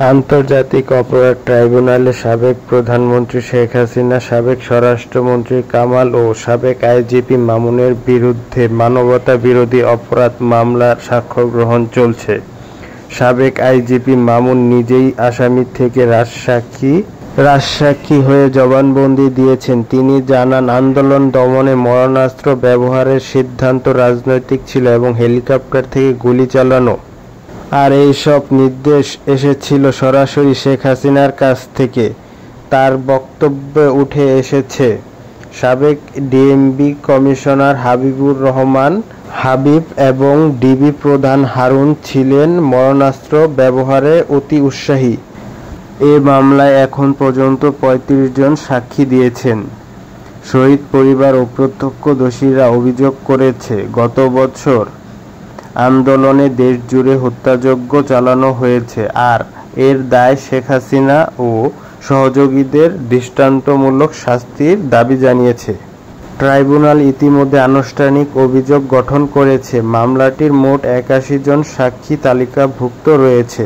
আন্তর্জাতিক অপরাধ ট্রাইব্যুনালে সাবেক প্রধানমন্ত্রী শেখ হাসিনা, সাবেক স্বরাষ্ট্রমন্ত্রী কামাল ও সাবেক আইজিপি মামুনের বিরুদ্ধে মানবতাবিরোধী অপরাধ মামলার সাক্ষ্য গ্রহণ চলছে। সাবেক আইজিপি মামুন নিজেই আসামি থেকে রাজসাক্ষী হয়ে জবানবন্দি দিয়েছেন। তিনি জানান, আন্দোলন দমনে মারণাস্ত্র ব্যবহারের সিদ্ধান্ত রাজনৈতিক ছিল এবং হেলিকপ্টার থেকে গুলি চালানো আর এই সব নির্দেশ এসেছিল সরাসরি শেখ হাসিনার কাছ থেকে। তার বক্তব্যে উঠে এসেছে, সাবেক ডিএমপি কমিশনার হাবিবুর রহমান হাবিব এবং ডিবি প্রধান হারুন ছিলেন মারণাস্ত্র ব্যবহারে অতি উৎসাহী। এ মামলায় এখন পর্যন্ত ৩৫ জন সাক্ষী দিয়েছেন। শহীদ পরিবার ও প্রত্যক্ষদর্শীরা অভিযোগ করেছে, গত বছর আন্দোলনে দেশজুড়ে হত্যাযজ্ঞ চালানো হয়েছে আর এর দায় শেখ হাসিনা ও সহযোগীদের দৃষ্টান্তমূলক শাস্তির দাবি জানিয়েছে। ট্রাইব্যুনাল ইতিমধ্যে আনুষ্ঠানিক অভিযোগ গঠন করেছে। মামলাটির মোট ৮১ জন সাক্ষী তালিকাভুক্ত রয়েছে।